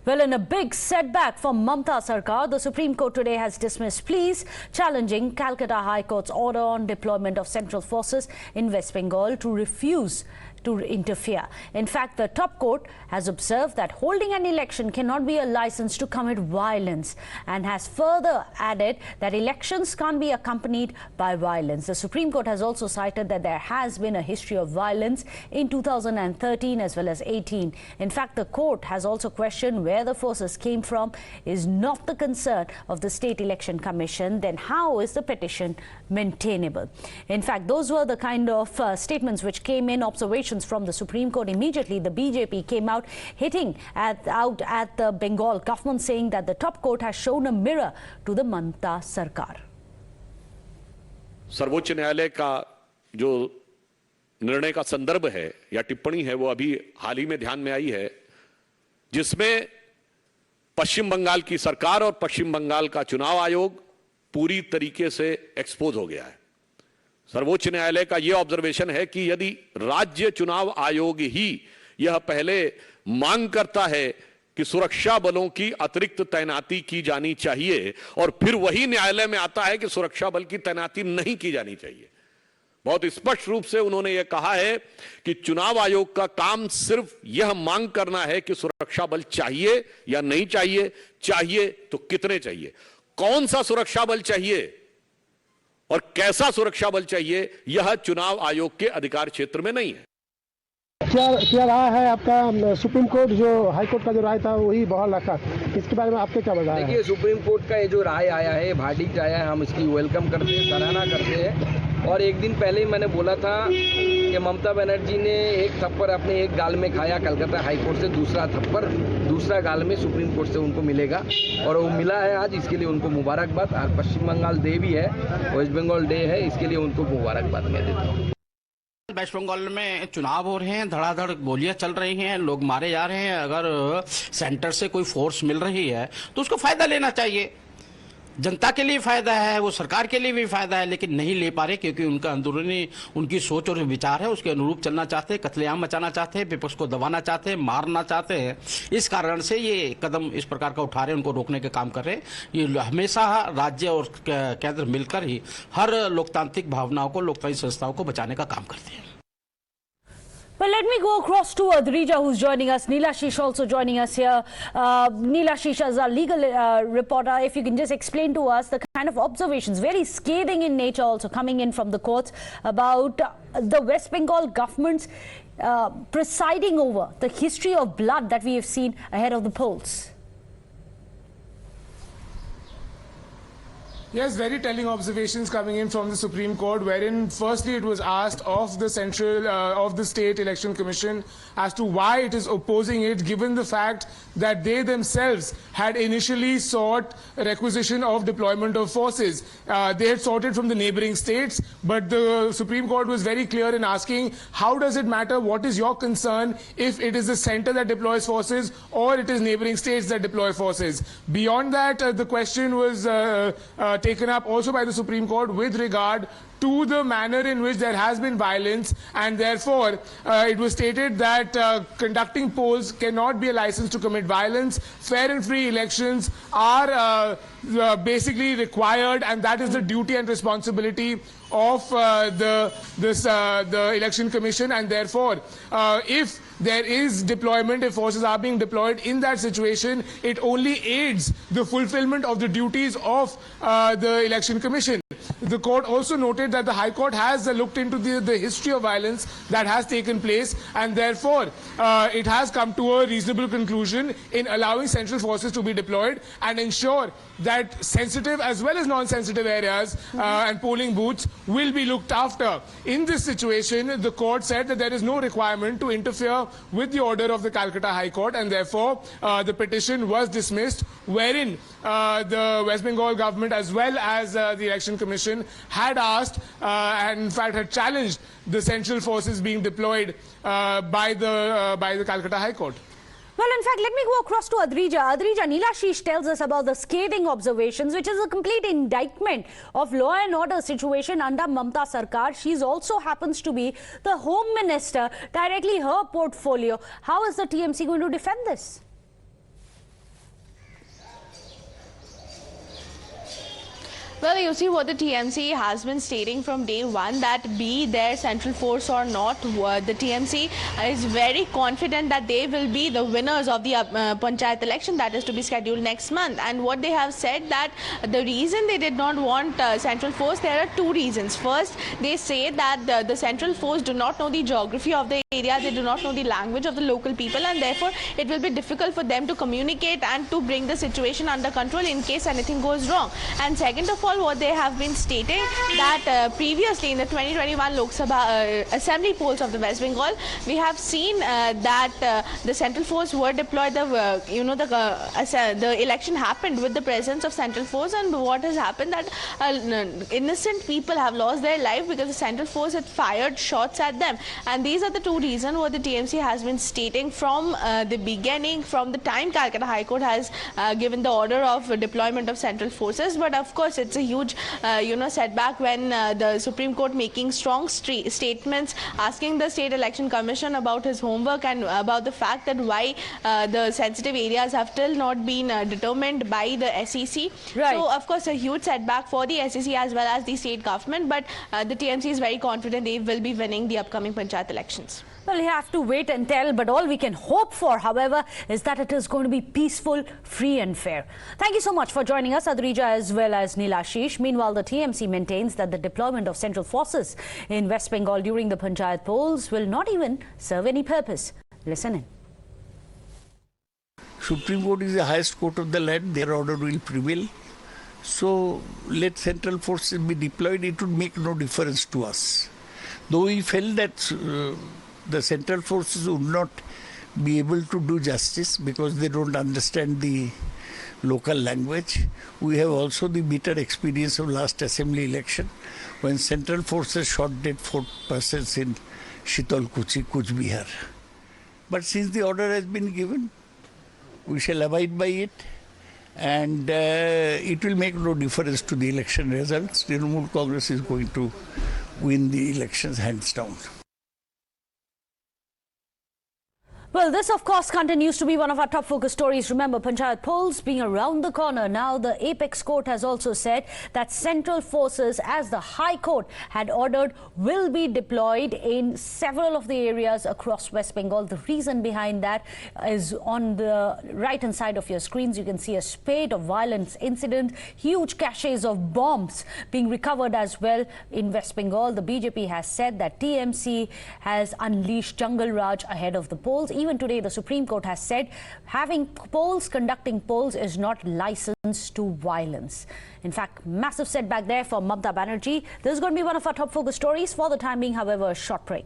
Well, in a big setback for Mamata Sarkar, the Supreme Court today has dismissed pleas challenging Calcutta High Court's order on deployment of central forces in West Bengal to refuse to interfere. In fact, the top court has observed that holding an election cannot be a license to commit violence and has further added that elections can't be accompanied by violence. The Supreme Court has also cited that there has been a history of violence in 2013 as well as 18. In fact, the court has also questioned where the forces came from is not the concern of the State Election Commission. Then how is the petition maintainable? In fact, those were the kind of statements which came in, observations from the Supreme Court. Immediately, the BJP came out hitting out at the Bengal government, saying that the top court has shown a mirror to the Mamata Sarkar. सर्वोच्च न्यायालय का जो निर्णय का संदर्भ है या टिप्पणी है वो अभी हाल ही में ध्यान में आई है, जिसमें पश्चिम बंगाल की सरकार और पश्चिम बंगाल का चुनाव आयोग पूरी तरीके से एक्सपोज हो गया है। सर्वोच्च न्यायालय का यह ऑब्जर्वेशन है कि यदि राज्य चुनाव आयोग ही यह पहले मांग करता है कि सुरक्षा बलों की अतिरिक्त तैनाती की जानी चाहिए और फिर वही न्यायालय में आता है कि सुरक्षा बल की तैनाती नहीं की जानी चाहिए, बहुत स्पष्ट रूप से उन्होंने यह कहा है कि चुनाव आयोग का काम सिर्फ यह मांग करना है कि सुरक्षा बल चाहिए या नहीं चाहिए, चाहिए तो कितने चाहिए, कौन सा सुरक्षा बल चाहिए और कैसा सुरक्षा बल चाहिए, यह चुनाव आयोग के अधिकार क्षेत्र में नहीं है। क्या रहा है आपका? सुप्रीम कोर्ट जो हाई कोर्ट का जो राय था वही बहाल रखा, इसके बारे में आपके क्या बताया? देखिए, सुप्रीम कोर्ट का ये जो राय आया है, भार्डिक्ट आया है, हम इसकी वेलकम करते हैं, सराहना करते हैं। और एक दिन पहले ही मैंने बोला था कि ममता बनर्जी ने एक थप्पड़ अपने एक गाल में खाया कलकत्ता हाई कोर्ट से, दूसरा थप्पड़ दूसरा गाल में सुप्रीम कोर्ट से उनको मिलेगा और वो मिला है आज, इसके लिए उनको मुबारकबाद। आज पश्चिम बंगाल डे भी है, वेस्ट बंगाल डे है, इसके लिए उनको मुबारकबाद मैं देता हूँ। वेस्ट बंगाल में चुनाव हो रहे हैं, धड़ाधड़ गोलियां चल रही हैं, लोग मारे जा रहे हैं। अगर सेंटर से कोई फोर्स मिल रही है तो उसको फायदा लेना चाहिए। जनता के लिए फायदा है, वो सरकार के लिए भी फायदा है, लेकिन नहीं ले पा रहे क्योंकि उनका अंदरूनी उनकी सोच और विचार है उसके अनुरूप चलना चाहते हैं, कत्लेआम मचाना चाहते हैं, विपक्ष को दबाना चाहते हैं, मारना चाहते हैं। इस कारण से ये कदम इस प्रकार का उठा रहे हैं, उनको रोकने के काम कर रहे हैं। ये हमेशा राज्य और केंद्र मिलकर ही हर लोकतांत्रिक भावनाओं को, लोकतांत्रिक संस्थाओं को बचाने का काम करते हैं। Well, let me go across to Adrija, who's joining us. Neelashish also joining us here. Neelashish, as our legal reporter, if you can just explain to us the kind of observations, very scathing in nature, also coming in from the courts about the West Bengal government's presiding over the history of blood that we have seen ahead of the polls. Yes, very telling observations coming in from the Supreme Court, wherein firstly it was asked of the of the State Election Commission as to why it is opposing it, given the fact that they themselves had initially sought requisition of deployment of forces. They had sought it from the neighboring states, but the Supreme Court was very clear in asking, how does it matter? What is your concern if it is the center that deploys forces or it is neighboring states that deploy forces? Beyond that, the question was taken up also by the Supreme Court with regard to the manner in which there has been violence, and therefore it was stated that conducting polls cannot be a license to commit violence. Fair and free elections are basically required, and that is the duty and responsibility of the Election Commission, and therefore if there is deployment, if forces are being deployed in that situation, it only aids the fulfillment of the duties of the Election Commission. The court also noted that the High Court has looked into the history of violence that has taken place, and therefore it has come to a reasonable conclusion in allowing central forces to be deployed and ensure that sensitive as well as non-sensitive areas and polling booths will be looked after. In this situation, the court said that there is no requirement to interfere with the order of the Calcutta High Court, and therefore the petition was dismissed, wherein the West Bengal government as well as the Election Commission had asked and in fact had challenged the central forces being deployed by the Calcutta High Court. Well, in fact, let me go across to Adrija. Adrija, Neelashish tells us about the scathing observations, which is a complete indictment of law and order situation under Mamata Sarkar. She also happens to be the Home Minister, directly her portfolio. How is the TMC going to defend this? Well, you see what the TMC has been stating from day one, that be there central force or not, the TMC is very confident that they will be the winners of the Panchayat election that is to be scheduled next month. And what they have said, that the reason they did not want central force, there are two reasons. First, they say that the central force do not know the geography of the area, they do not know the language of the local people, and therefore it will be difficult for them to communicate and to bring the situation under control in case anything goes wrong. And second of all, what they have been stating, that previously in the 2021 Lok Sabha assembly polls of the West Bengal, we have seen that the central force were deployed. The election happened with the presence of central force, and what has happened, that innocent people have lost their life because the central force had fired shots at them. And these are the two reasons what the TMC has been stating from the beginning, from the time Calcutta High Court has given the order of deployment of central forces. But of course, it's a huge setback when the Supreme Court making strong statements, asking the State Election Commission about his homework and about the fact that why the sensitive areas have still not been determined by the SEC. Right. So of course, a huge setback for the SEC as well as the state government, but the TMC is very confident they will be winning the upcoming Panchayat elections. Well, you have to wait and tell, but all we can hope for, however, is that it is going to be peaceful, free and fair. Thank you so much for joining us, Adrija, as well as Neelashish. Meanwhile, the TMC maintains that the deployment of central forces in West Bengal during the Panchayat polls will not even serve any purpose. Listen in. Supreme Court is the highest court of the land. Their order will prevail. So let central forces be deployed. It would make no difference to us. Though we felt that the central forces would not be able to do justice because they don't understand the local language. We have also the bitter experience of last assembly election when central forces shot dead 4 persons in Shitolkuchi, Kuch Bihar. But since the order has been given, we shall abide by it, and it will make no difference to the election results. Trinamool Congress is going to win the elections hands down. Well, this, of course, continues to be one of our top focus stories. Remember, Panchayat polls being around the corner. Now, the Apex Court has also said that central forces, as the High Court had ordered, will be deployed in several of the areas across West Bengal. The reason behind that is on the right-hand side of your screens. You can see a spate of violence incidents, huge caches of bombs being recovered as well in West Bengal. The BJP has said that TMC has unleashed Jungle Raj ahead of the polls. Even today, the Supreme Court has said conducting polls is not licensed to violence. In fact, massive setback there for Mamata Banerjee. This is going to be one of our top focus stories. For the time being, however, a short break.